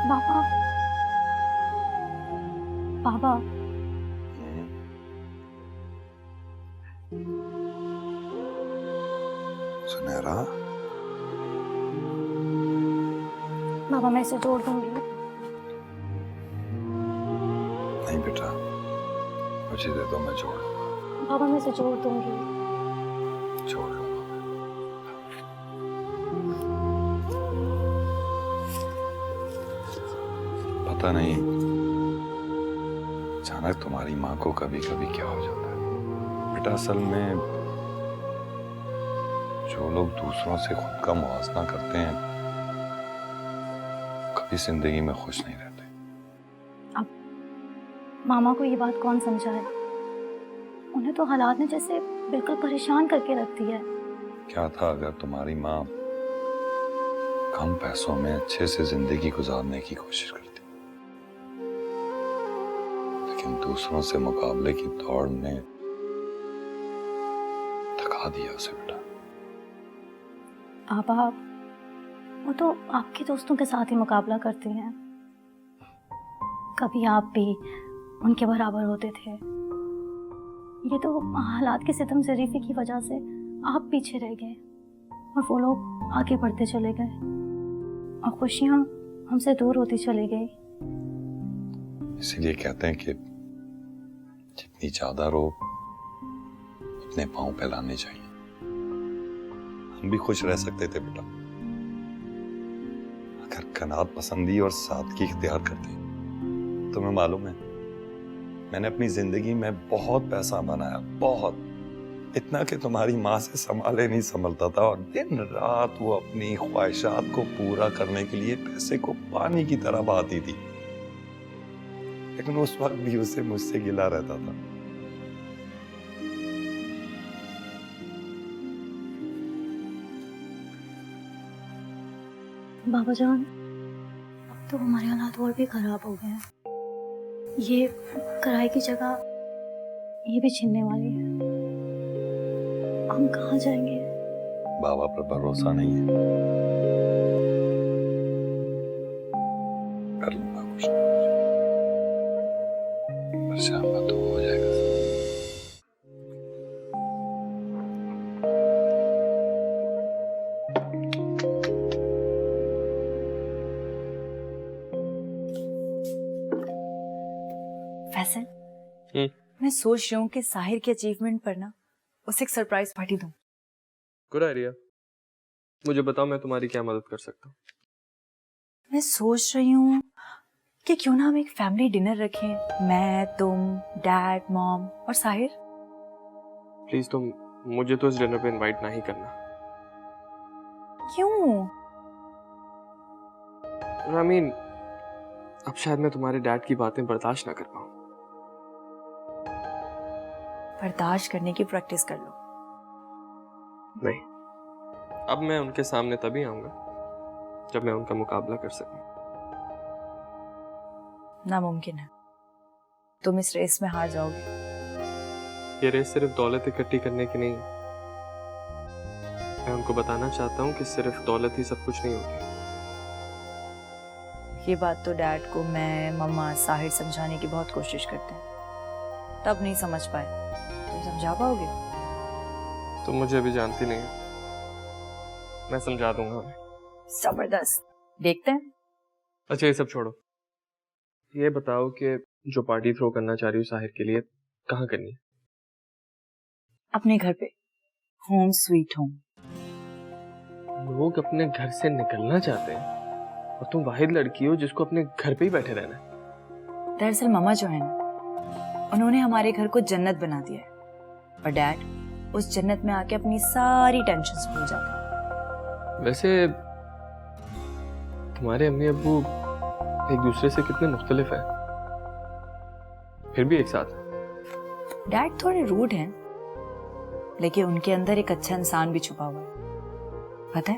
पापा, पापा, सुनहरा, पापा मैं इसे जोड़ दूंगी। नहीं बेटा, मुझे दे दो, मैं जोड़ लूंगा। पापा मैं इसे जोड़ दूंगी। जोड़ लूंगा। पता नहीं अचानक तुम्हारी माँ को कभी कभी क्या हो जाता है बेटा। असल में जो लोग दूसरों से खुद का मुवाजना करते हैं कभी जिंदगी में खुश नहीं रहते। अब मामा को ये बात कौन समझाए? उन्हें तो हालात ने जैसे बिल्कुल परेशान करके रख दिया है। क्या था अगर तुम्हारी माँ कम पैसों में अच्छे से जिंदगी गुजारने की कोशिश करती, लेकिन दूसरों से मुकाबले की दौड़ ने थका दिया उसे बेटा। पापा वो तो आपके दोस्तों के साथ ही मुकाबला करते हैं। कभी आप भी उनके बराबर होते थे। ये तो हालात की सितम ज़रीफी की वजह से आप पीछे रह गए और वो लोग आगे बढ़ते चले गए और खुशियां हमसे दूर होती चली गई। इसीलिए कहते हैं कि जितनी ज्यादा रो उतने पांव फैलाने चाहिए। हम भी खुश रह सकते थे बेटा अगर कनात पसंदी और सादगी इख्तियार करते। तुम्हें मालूम है मैंने अपनी जिंदगी में बहुत पैसा बनाया, बहुत, इतना कि तुम्हारी माँ से संभाले नहीं संभलता था और दिन रात वो अपनी ख्वाहिशात को पूरा करने के लिए पैसे को पानी की तरह बहाती थी, लेकिन उस वक्त भी उसे मुझसे गिला रहता था। बाबा जान अब तो हमारे हालात और भी खराब हो गए हैं। ये किराए की जगह ये भी छीनने वाली है। हम कहाँ जाएंगे? बाबा पर भरोसा नहीं है। कर लूंगा कुछ ना कुछ, परेशान मत हो जाएगा। फैसल, मैं सोच रही हूँ कि साहिर के अचीवमेंट पर ना उसे एक सरप्राइज पार्टी दूँ। Good idea. मुझे बताओ मैं तुम्हारी क्या मदद कर सकता हूँ। मैं सोच रही हूँ कि क्यों ना हम एक फैमिली डिनर रखें, मैं, तुम, डैड, मॉम और साहिर। प्लीज तुम मुझे तो इस डिनर पे इनवाइट ना ही करना। क्यों? I mean, अब शायद मैं तुम्हारे डैड की बातें बर्दाश्त ना कर पाऊँ। बर्दाश्त करने की प्रैक्टिस कर लो। नहीं, अब मैं उनके सामने तभी आऊंगा जब मैं उनका मुकाबला कर सकूं। नामुमकिन है, तुम इस रेस में हार जाओगे। ये रेस सिर्फ दौलत इकट्ठी करने की नहीं है। मैं उनको बताना चाहता हूँ कि सिर्फ दौलत ही सब कुछ नहीं होती। ये बात तो डैड को मैं, मम्मा, साहिर समझाने की बहुत कोशिश करते हैं, तब नहीं समझ पाए। तुम समझा पाओगे? तुम मुझे अभी जानती नहीं हो, मैं समझा दूंगा उन्हें। जबरदस्त, देखते हैं। अच्छा ये सब छोड़ो, ये बताओ कि जो पार्टी थ्रो करना चाह रही हूँ साहिर के लिए, कहाँ करनी है? अपने घर पे, होम स्वीट होम। लोग अपने घर से निकलना चाहते हैं और तुम वाहिद लड़की हो जिसको अपने घर पे ही बैठे रहना है। दरअसल मम्मा जो है ना, उन्होंने हमारे घर को जन्नत बना दिया है और डैड उस जन्नत में आके अपनी सारी टेंशन्स भूल जाते हैं। वैसे तुम्हारे अम्मी अब्बू एक दूसरे से कितने मुख्तलिफ हैं, फिर भी एक साथ हैं। डैड थोड़े रूड हैं, लेकिन उनके अंदर एक अच्छा इंसान भी छुपा हुआ है। पता है,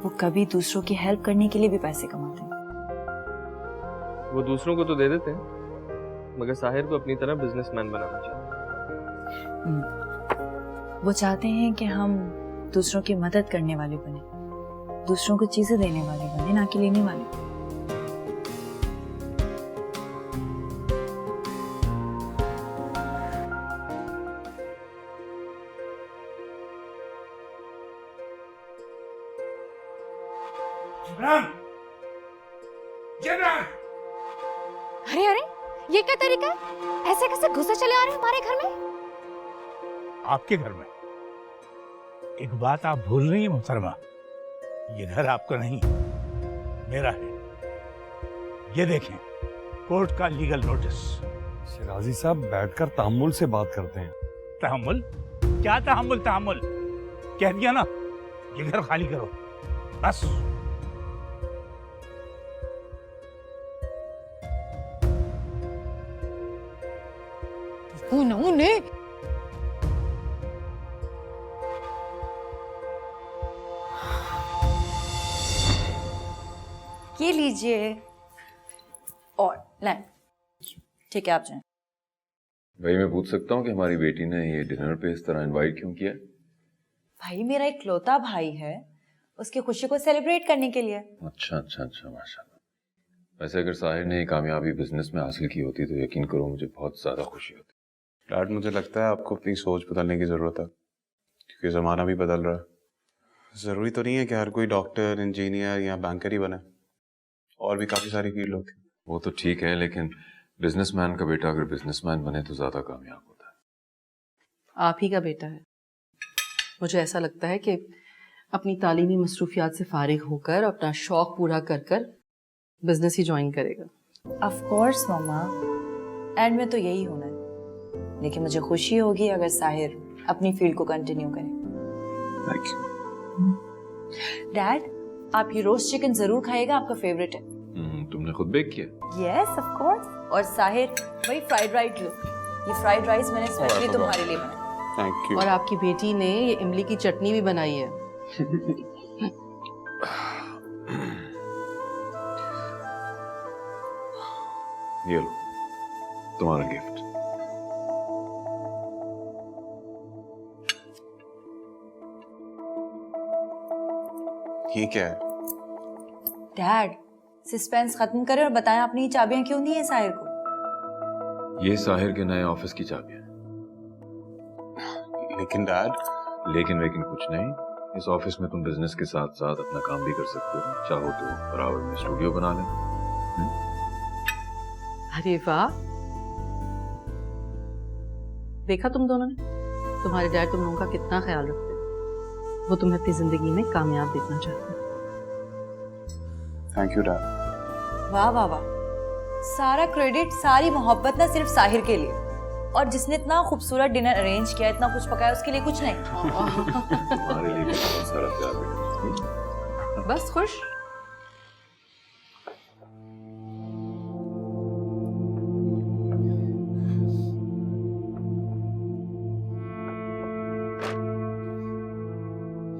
वो कभी दूसरों की हेल्प करने के लिए भी पैसे कमाते हैं। वो दूसरों को तो दे देते हैं, मगर साहिर को अपनी तरह बिजनेसमैन बनाना चाहते हैं। वो चाहते हैं कि हम दूसरों की मदद करने वाले बने, दूसरों को चीजें देने वाले बने, ना कि लेने वाले। जिब्रान, जिब्रान, अरे अरे, ये क्या तरीका है? ऐसे कैसे घुसे चले आ रहे हैं हमारे घर में? आपके घर में? एक बात आप भूल रही हैं मोहतरमा, ये घर आपका नहीं, मेरा है। ये देखें, कोर्ट का लीगल नोटिस। शिराजी साहब बैठकर तामुल से बात करते हैं। तहम्मुल? क्या तहम्मुल? तहम्मुल कह दिया ना, ये घर खाली करो बस। उन्होंने ये लीजिए और लाइन। ठीक है, आप जाएं। भाई मैं पूछ सकता हूँ कि हमारी बेटी ने ये डिनर पे इस तरह इनवाइट क्यों किया? भाई मेरा इकलौता भाई है, उसकी खुशी को सेलिब्रेट करने के लिए। अच्छा अच्छा अच्छा, माशाल्लाह। वैसे अगर साहिर ने ये कामयाबी बिजनेस में हासिल की होती तो यकीन करो मुझे बहुत ज्यादा खुशी होती। डैड, मुझे लगता है आपको अपनी सोच बदलने की ज़रूरत है, क्योंकि ज़माना भी बदल रहा है। ज़रूरी तो नहीं है कि हर कोई डॉक्टर, इंजीनियर या बैंकर ही बने, और भी काफ़ी सारी फील्ड होती है। वो तो ठीक है, लेकिन बिजनेसमैन का बेटा अगर बिजनेसमैन बने तो ज्यादा कामयाब होता है। आप ही का बेटा है। मुझे ऐसा लगता है कि अपनी तालीमी मसरूफियात से फारिग होकर अपना शौक पूरा कर कर बिजनेस ही ज्वाइन करेगा। ऑफ कोर्स मम्मा, एंड में तो यही होना है, लेकिन मुझे खुशी होगी अगर साहिर अपनी फील्ड को कंटिन्यू करे। Thank you. डैड, आप ये रोस्ट चिकन जरूर खाएगा, आपका फेवरेट है। तुमने खुद बेक किया? Yes of course. और साहिर, वही फ्राइड राइस लो, ये फ्राइड राइस मैंने स्पेशली तुम्हारे लिए बनाया। Thank you. और आपकी बेटी ने ये इमली की चटनी भी बनाई है। ये लो तुम्हारा गिफ्ट। ये क्या है? डैड, सस्पेंस खत्म करें और बताएं आपने ये चाबियां क्यों दी है साहिर को? ये साहिर के नए ऑफिस की चाबियां। लेकिन डैड, लेकिन वेकिन कुछ नहीं, इस ऑफिस में तुम बिजनेस के साथ साथ अपना काम भी कर सकते हो। चाहो तो बराबर में स्टूडियो बना लेना। अरे वाह, देखा तुम दोनों ने, तुम्हारे डैड तुम लोगों का कितना ख्याल रखते हैं। वो तुम्हें अपनी जिंदगी में कामयाब देखना चाहते हैं। Thank you dad. वाह वाह वाह, सारा क्रेडिट, सारी मोहब्बत ना सिर्फ साहिर के लिए, और जिसने इतना खूबसूरत डिनर अरेंज किया, इतना कुछ पकाया, उसके लिए कुछ नहीं। तुम्हारे लिए भी बहुत सारा प्यार है। बस खुश।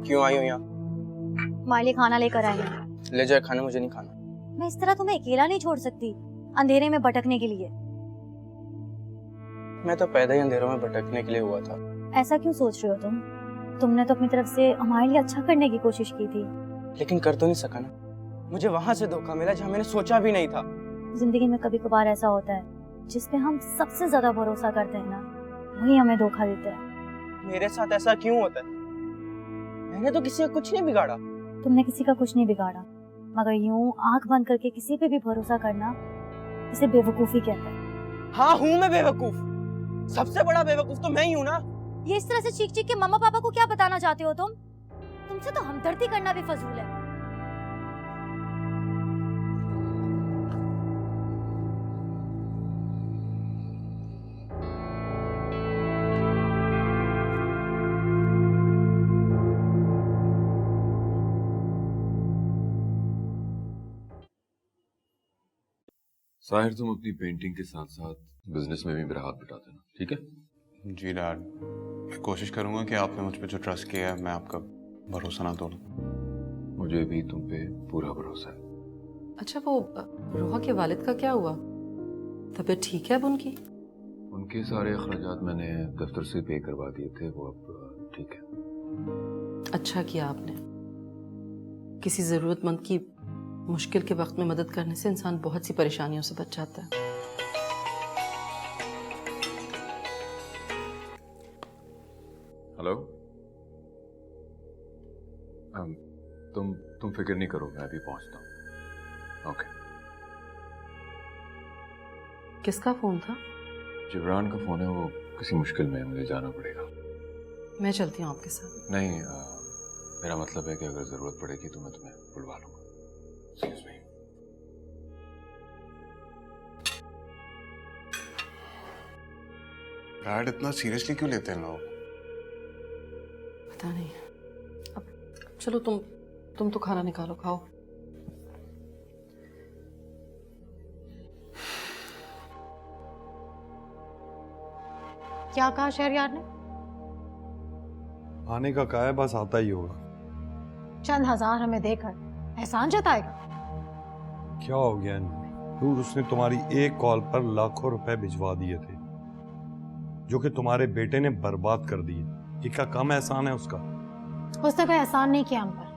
क्यों आई हो यहाँ? हमारे लिए खाना लेकर आए हैं। ले जाए खाना, मुझे नहीं खाना। मैं इस तरह तुम्हें अकेला नहीं छोड़ सकती, अंधेरे में भटकने के लिए। मैं तो पैदा ही अंधेरों में भटकने के लिए हुआ था। ऐसा क्यों सोच रहे हो तुम? तुमने तो अपनी तरफ से हमारे लिए अच्छा करने की कोशिश की थी। लेकिन कर तो नहीं सका ना। मुझे वहां से धोखा मिला जहाँ मैंने सोचा भी नहीं था। जिंदगी में कभी कभार ऐसा होता है, जिसपे हम सबसे ज्यादा भरोसा करते हैं ना, वही हमें धोखा देता है। मेरे साथ ऐसा क्यों होता है? मैंने तो किसी का कुछ नहीं बिगाड़ा। तुमने किसी का कुछ नहीं बिगाड़ा, मगर यूं आंख बंद करके किसी पे भी भरोसा करना, इसे बेवकूफी कहते हैं। हाँ, हूँ मैं बेवकूफ। सबसे बड़ा बेवकूफ तो मैं ही हूँ ना। ये इस तरह से चीख चीख के मम्मा पापा को क्या बताना चाहते हो तुम? तुमसे तो हमदर्दी करना भी फजूल है। साहिर, तुम अपनी पेंटिंग के साथ साथ बिजनेस में भी मेरा हाथ बटा देना, ठीक है? जी डैड, कोशिश करूंगा कि आपने मुझ पे जो ट्रस्ट किया है मैं आपका भरोसा ना तोड़ूं। मुझे भी तुम पे पूरा भरोसा है। अच्छा, वो रोहा के वालिद का क्या हुआ? तबीयत ठीक है अब उनकी? उनके सारे अखराजात मैंने दफ्तर से पे करवा दिए थे, वो अब ठीक है। अच्छा किया आपने। किसी जरूरतमंद की मुश्किल के वक्त में मदद करने से इंसान बहुत सी परेशानियों से बच जाता है। हेलो, तुम फिक्र नहीं करो, मैं अभी पहुंचता हूँ। ओके। किसका फोन था? जिब्रान का फोन है, वो किसी मुश्किल में है, मुझे जाना पड़ेगा। मैं चलती हूँ आपके साथ। नहीं, मेरा मतलब है कि अगर जरूरत पड़ेगी तो मैं तुम्हें बुलवा लूंगा। Excuse me. ब्रैड इतना सीरियसली क्यों लेते हैं लोग? पता नहीं। अब चलो तुम तो खाना निकालो, खाओ। क्या कहा शहरयार ने? आने का कहा है, बस आता ही होगा। चंद हजार हमें देकर एहसान जताएगा? क्या हो गया नूर? उसने तुम्हारी एक कॉल पर लाखों रुपए भिजवा दिए थे, जो कि तुम्हारे बेटे ने बर्बाद कर दिए। ये क्या कम एहसान है उसका? उसने कोई एहसान नहीं किया हम पर।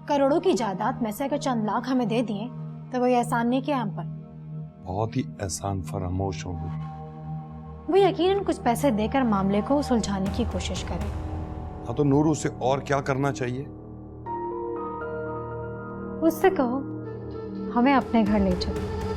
करोड़ों की जायदाद में से अगर चंद लाख हमें दे दिए तो वही एहसान नहीं किया हम पर। बहुत ही एहसान फरामोश हो नूर। वो यकीनन कुछ पैसे देकर मामले को सुलझाने की कोशिश करे। हाँ तो नूर, उसे और क्या करना चाहिए? उससे कहो हमें अपने घर ले चलो।